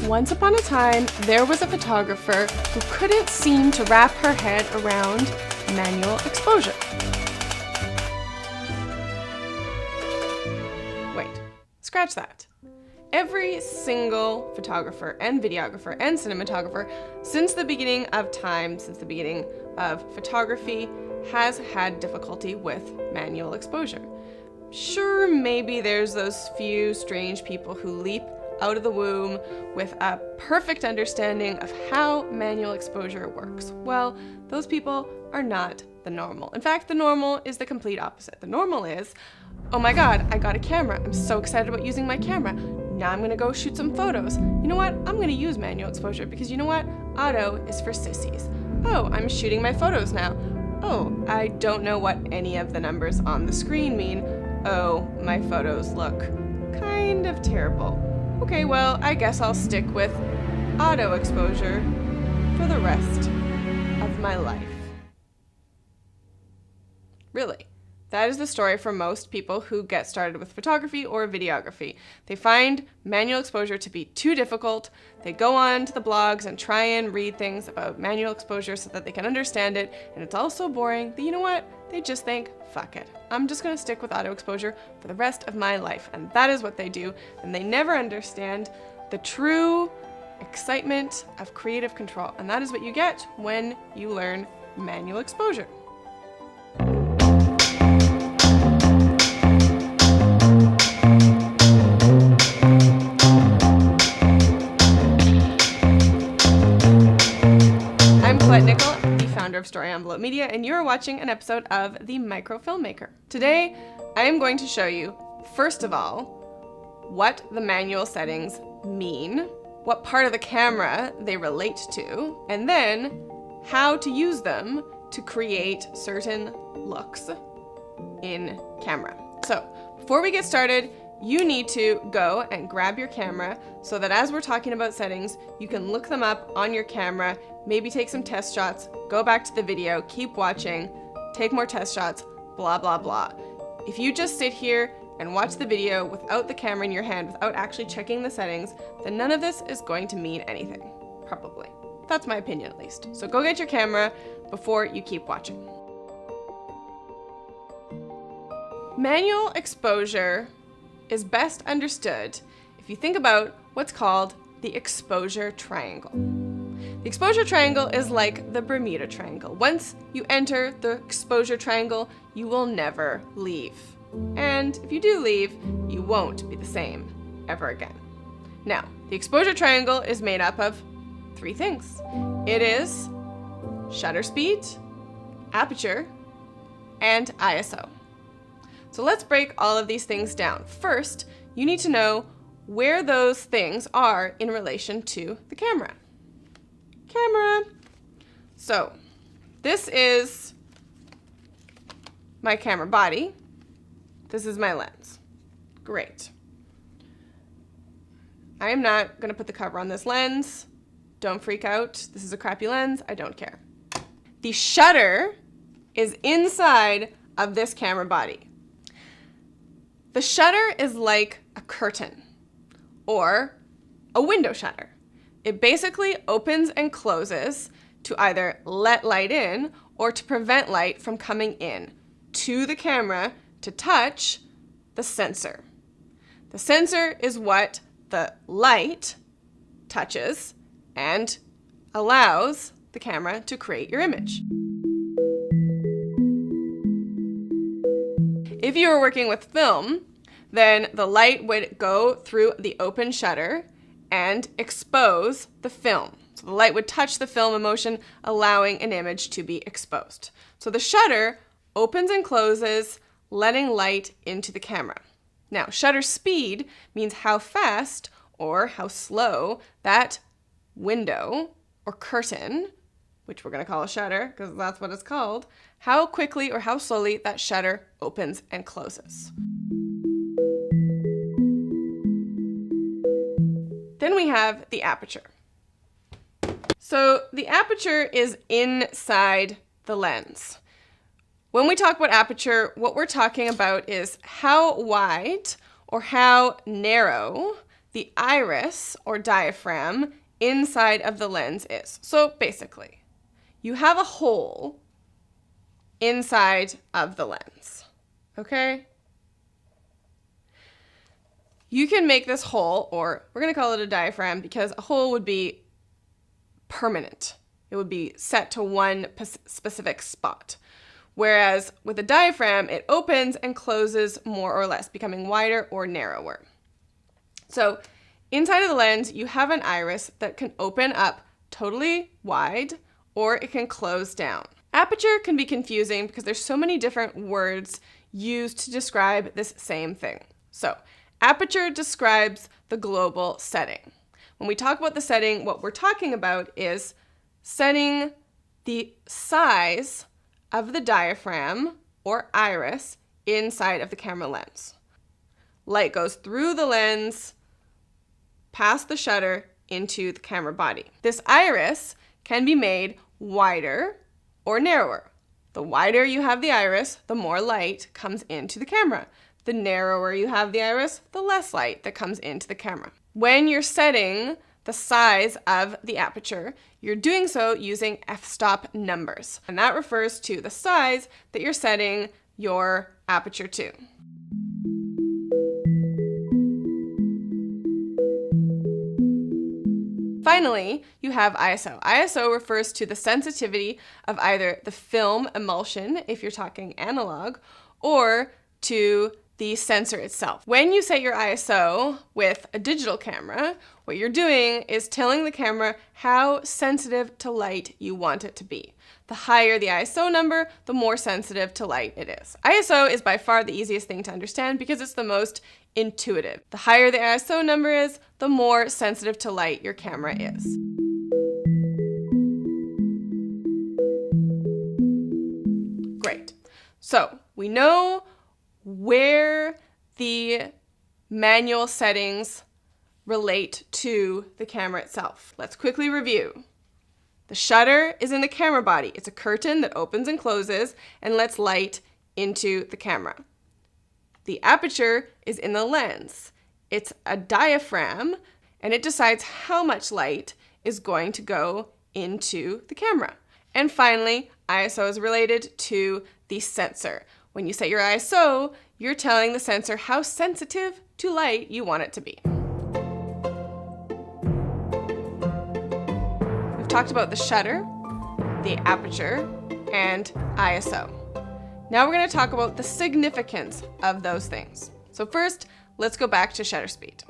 Once upon a time, there was a photographer who couldn't seem to wrap her head around manual exposure. Wait, scratch that. Every single photographer and videographer and cinematographer since the beginning of time, since the beginning of photography, has had difficulty with manual exposure. Sure, maybe there's those few strange people who leap out of the womb with a perfect understanding of how manual exposure works. Well, those people are not the normal. In fact, the normal is the complete opposite. The normal is, oh my God, I got a camera. I'm so excited about using my camera. Now I'm gonna go shoot some photos. You know what? I'm gonna use manual exposure because you know what? Auto is for sissies. Oh, I'm shooting my photos now. Oh, I don't know what any of the numbers on the screen mean. Oh, my photos look kind of terrible. Okay, well, I guess I'll stick with auto exposure for the rest of my life. Really, that is the story for most people who get started with photography or videography. They find manual exposure to be too difficult. They go on to the blogs and try and read things about manual exposure so that they can understand it, and it's all so boring that, you know what, they just think, fuck it. I'm just gonna stick with auto exposure for the rest of my life. And that is what they do, and they never understand the true excitement of creative control. And that is what you get when you learn manual exposure. Of Story Envelope Media, and you are watching an episode of The Micro Filmmaker. Today, I am going to show you, first of all, what the manual settings mean, what part of the camera they relate to, and then how to use them to create certain looks in camera. So, before we get started, you need to go and grab your camera so that as we're talking about settings, you can look them up on your camera, maybe take some test shots, go back to the video, keep watching, take more test shots, blah, blah, blah. If you just sit here and watch the video without the camera in your hand, without actually checking the settings, then none of this is going to mean anything, probably. That's my opinion at least. So go get your camera before you keep watching. Manual exposure is best understood if you think about what's called the exposure triangle. The exposure triangle is like the Bermuda Triangle. Once you enter the exposure triangle, you will never leave. And if you do leave, you won't be the same ever again. Now, the exposure triangle is made up of three things. It is shutter speed, aperture, and ISO. So let's break all of these things down. First, you need to know where those things are in relation to the camera. So, this is my camera body. This is my lens. Great. I am not going to put the cover on this lens. Don't freak out. This is a crappy lens. I don't care. The shutter is inside of this camera body. The shutter is like a curtain or a window shutter. It basically opens and closes to either let light in or to prevent light from coming in to the camera to touch the sensor. The sensor is what the light touches and allows the camera to create your image. If you were working with film, then the light would go through the open shutter and expose the film. So the light would touch the film in motion, allowing an image to be exposed. So the shutter opens and closes, letting light into the camera. Now, shutter speed means how fast or how slow that window or curtain, which we're going to call a shutter because that's what it's called, how quickly or how slowly that shutter opens and closes. Then we have the aperture. So the aperture is inside the lens. When we talk about aperture, what we're talking about is how wide or how narrow the iris or diaphragm inside of the lens is. So basically, you have a hole inside of the lens, okay? You can make this hole, or we're going to call it a diaphragm because a hole would be permanent. It would be set to one specific spot. Whereas with a diaphragm, it opens and closes more or less, becoming wider or narrower. So inside of the lens, you have an iris that can open up totally wide, or it can close down. Aperture can be confusing because there's so many different words used to describe this same thing. So aperture describes the global setting. When we talk about the setting, what we're talking about is setting the size of the diaphragm or iris inside of the camera lens. Light goes through the lens, past the shutter, into the camera body. This iris can be made wider or narrower. The wider you have the iris, the more light comes into the camera. The narrower you have the iris, the less light that comes into the camera. When you're setting the size of the aperture, you're doing so using f-stop numbers, and that refers to the size that you're setting your aperture to. Finally, you have ISO. ISO refers to the sensitivity of either the film emulsion, if you're talking analog, or to the sensor itself. When you set your ISO with a digital camera, what you're doing is telling the camera how sensitive to light you want it to be. The higher the ISO number, the more sensitive to light it is. ISO is by far the easiest thing to understand because it's the most intuitive. The higher the ISO number is, the more sensitive to light your camera is. Great. So we know where the manual settings relate to the camera itself. Let's quickly review. The shutter is in the camera body. It's a curtain that opens and closes and lets light into the camera. The aperture is in the lens. It's a diaphragm, and it decides how much light is going to go into the camera. And finally, ISO is related to the sensor. When you set your ISO, you're telling the sensor how sensitive to light you want it to be. We've talked about the shutter, the aperture, and ISO. Now we're going to talk about the significance of those things. So first, let's go back to shutter speed.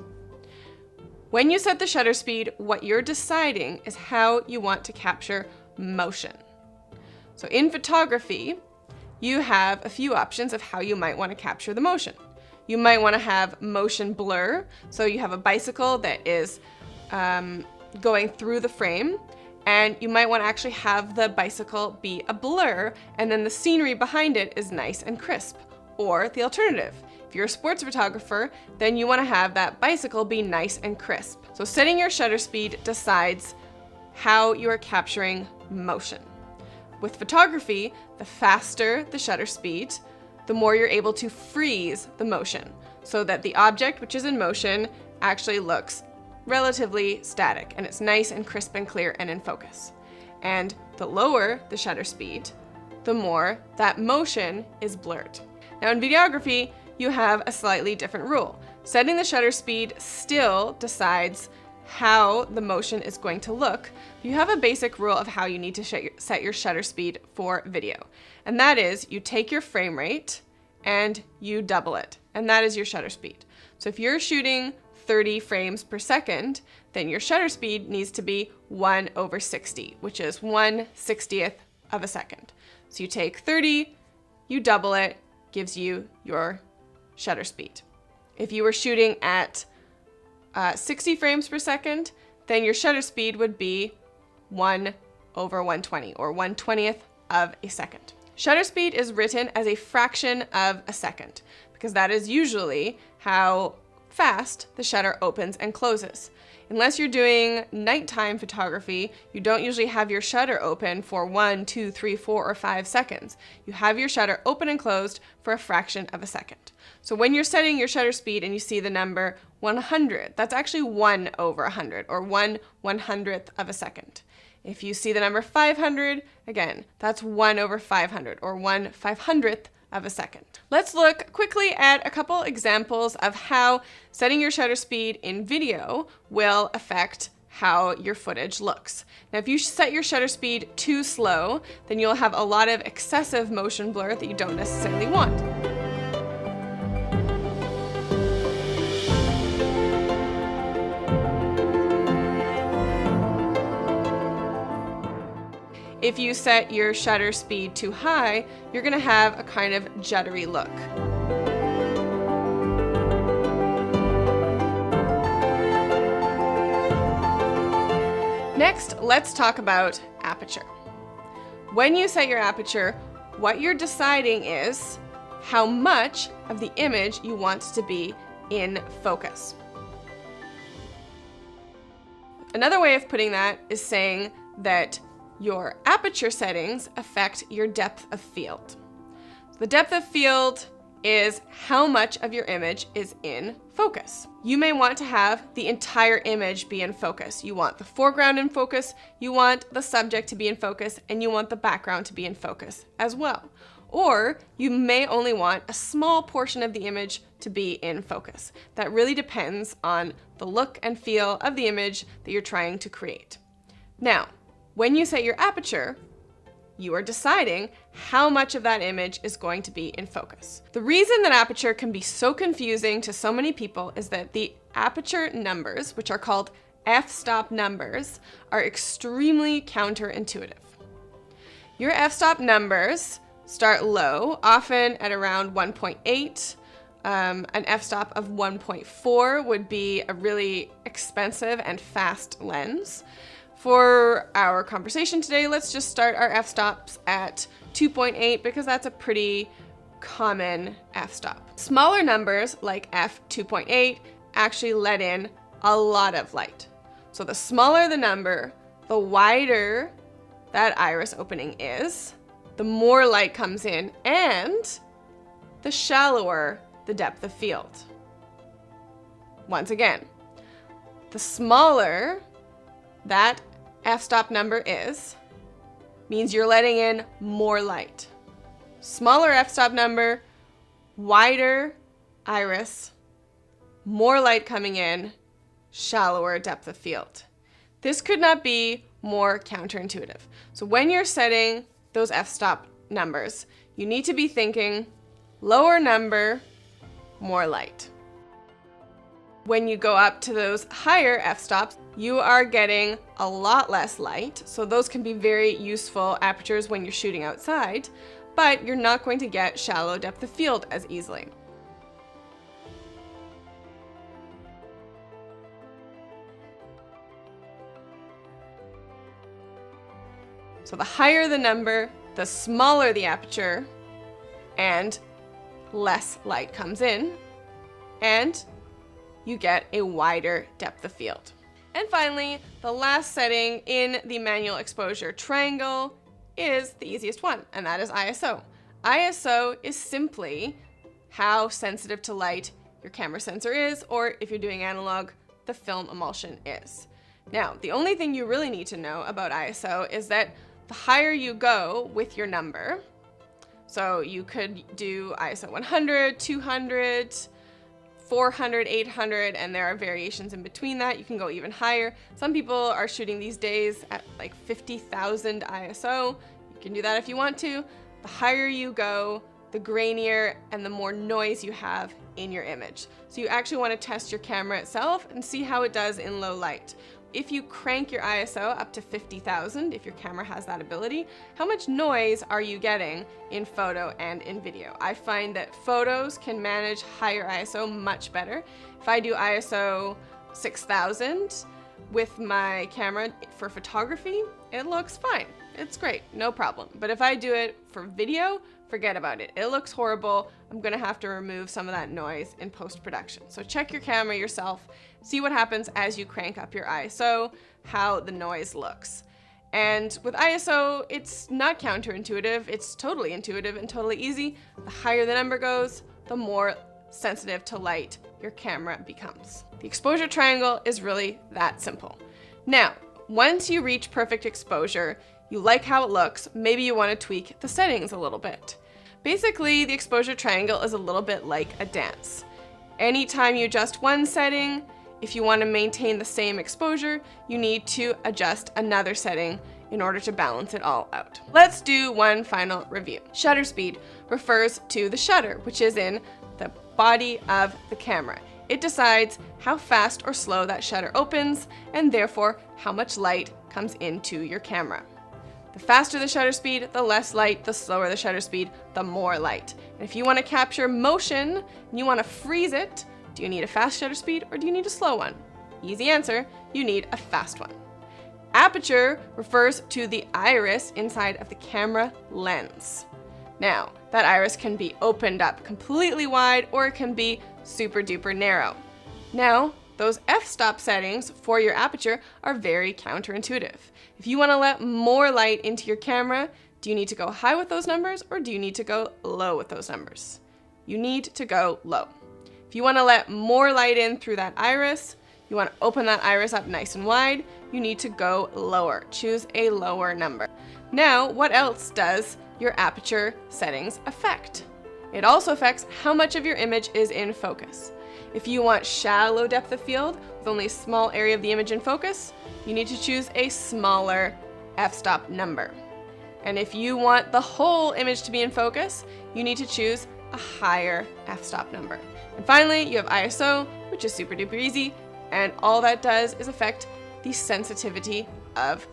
When you set the shutter speed, what you're deciding is how you want to capture motion. So in photography, you have a few options of how you might want to capture the motion. You might want to have motion blur, so you have a bicycle that is going through the frame, and you might want to actually have the bicycle be a blur, and then the scenery behind it is nice and crisp. Or the alternative, if you're a sports photographer, then you want to have that bicycle be nice and crisp. So setting your shutter speed decides how you are capturing motion. With photography, the faster the shutter speed, the more you're able to freeze the motion so that the object, which is in motion, actually looks relatively static and it's nice and crisp and clear and in focus. And the lower the shutter speed, the more that motion is blurred. Now in videography, you have a slightly different rule. Setting the shutter speed still decides how the motion is going to look. You have a basic rule of how you need to set your shutter speed for video. And that is you take your frame rate and you double it. And that is your shutter speed. So if you're shooting 30 frames per second, then your shutter speed needs to be 1/60, which is 1/60th of a second. So you take 30, you double it, gives you your shutter speed. If you were shooting at 60 frames per second, then your shutter speed would be 1/120, or 1/20th of a second. Shutter speed is written as a fraction of a second, because that is usually how fast the shutter opens and closes. Unless you're doing nighttime photography, you don't usually have your shutter open for 1, 2, 3, 4, or 5 seconds. You have your shutter open and closed for a fraction of a second. So when you're setting your shutter speed and you see the number 100, that's actually 1 over 100, or 1/100th of a second. If you see the number 500, again, that's 1 over 500, or 1/500th of a second. Let's look quickly at a couple examples of how setting your shutter speed in video will affect how your footage looks. Now, if you set your shutter speed too slow, then you'll have a lot of excessive motion blur that you don't necessarily want. If you set your shutter speed too high, you're going to have a kind of juddery look. Next, let's talk about aperture. When you set your aperture, what you're deciding is how much of the image you want to be in focus. Another way of putting that is saying that your aperture settings affect your depth of field. The depth of field is how much of your image is in focus. You may want to have the entire image be in focus. You want the foreground in focus, you want the subject to be in focus, and you want the background to be in focus as well. Or you may only want a small portion of the image to be in focus. That really depends on the look and feel of the image that you're trying to create. Now, when you set your aperture, you are deciding how much of that image is going to be in focus. The reason that aperture can be so confusing to so many people is that the aperture numbers, which are called f-stop numbers, are extremely counterintuitive. Your f-stop numbers start low, often at around 1.8. An f-stop of 1.4 would be a really expensive and fast lens. For our conversation today, let's just start our f-stops at 2.8 because that's a pretty common f-stop. Smaller numbers like f2.8 actually let in a lot of light. So the smaller the number, the wider that iris opening is, the more light comes in, and the shallower the depth of field. Once again, the smaller that f-stop number is, means you're letting in more light. Smaller f-stop number, wider iris, more light coming in, shallower depth of field. This could not be more counterintuitive. So when you're setting those f-stop numbers, you need to be thinking lower number, more light. When you go up to those higher f-stops, you are getting a lot less light. So those can be very useful apertures when you're shooting outside, but you're not going to get shallow depth of field as easily. So the higher the number, the smaller the aperture, and less light comes in, and you get a wider depth of field. And finally, the last setting in the manual exposure triangle is the easiest one, and that is ISO. ISO is simply how sensitive to light your camera sensor is, or if you're doing analog, the film emulsion is. Now, the only thing you really need to know about ISO is that the higher you go with your number, so you could do ISO 100, 200, 400, 800, and there are variations in between that. You can go even higher. Some people are shooting these days at like 50,000 ISO. You can do that if you want to. The higher you go, the grainier and the more noise you have in your image. So you actually want to test your camera itself and see how it does in low light. If you crank your ISO up to 50,000, if your camera has that ability, how much noise are you getting in photo and in video? I find that photos can manage higher ISO much better. If I do ISO 6,000, with my camera for photography, it looks fine. It's great, no problem. But if I do it for video, forget about it. It looks horrible. I'm gonna have to remove some of that noise in post-production. So check your camera yourself, see what happens as you crank up your ISO, how the noise looks. And with ISO, it's not counterintuitive, it's totally intuitive and totally easy. The higher the number goes, the more sensitive to light your camera becomes. The exposure triangle is really that simple. Now, once you reach perfect exposure, you like how it looks, maybe you want to tweak the settings a little bit. Basically, the exposure triangle is a little bit like a dance. Anytime you adjust one setting, if you want to maintain the same exposure, you need to adjust another setting in order to balance it all out. Let's do one final review. Shutter speed refers to the shutter, which is in the body of the camera. It decides how fast or slow that shutter opens, and therefore how much light comes into your camera. The faster the shutter speed, the less light, the slower the shutter speed, the more light. And if you want to capture motion and you want to freeze it, do you need a fast shutter speed or do you need a slow one? Easy answer, you need a fast one. Aperture refers to the iris inside of the camera lens. Now, that iris can be opened up completely wide or it can be super duper narrow. Now, those f-stop settings for your aperture are very counterintuitive. If you want to let more light into your camera, do you need to go high with those numbers or do you need to go low with those numbers? You need to go low. If you want to let more light in through that iris, you want to open that iris up nice and wide, you need to go lower. Choose a lower number. Now, what else does your aperture settings affect? It also affects how much of your image is in focus. If you want shallow depth of field with only a small area of the image in focus, you need to choose a smaller f-stop number. And if you want the whole image to be in focus, you need to choose a higher f-stop number. And finally, you have ISO, which is super duper easy, and all that does is affect the sensitivity of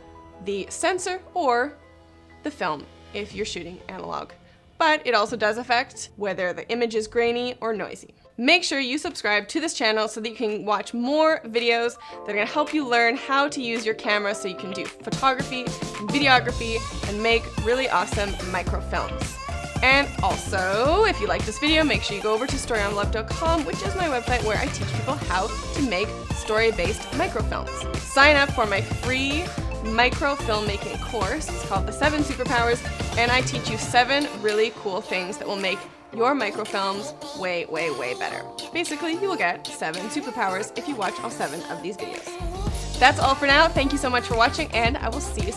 the sensor or the film if you're shooting analog. But it also does affect whether the image is grainy or noisy. Make sure you subscribe to this channel so that you can watch more videos that are going to help you learn how to use your camera so you can do photography and videography and make really awesome microfilms. And also, if you like this video, make sure you go over to storyonlove.com, which is my website where I teach people how to make story-based microfilms. Sign up for my free micro filmmaking course. It's called The 7 Superpowers, and I teach you 7 really cool things that will make your microfilms way, way, way better. Basically, you will get 7 superpowers if you watch all 7 of these videos. That's all for now. Thank you so much for watching, and I will see you soon.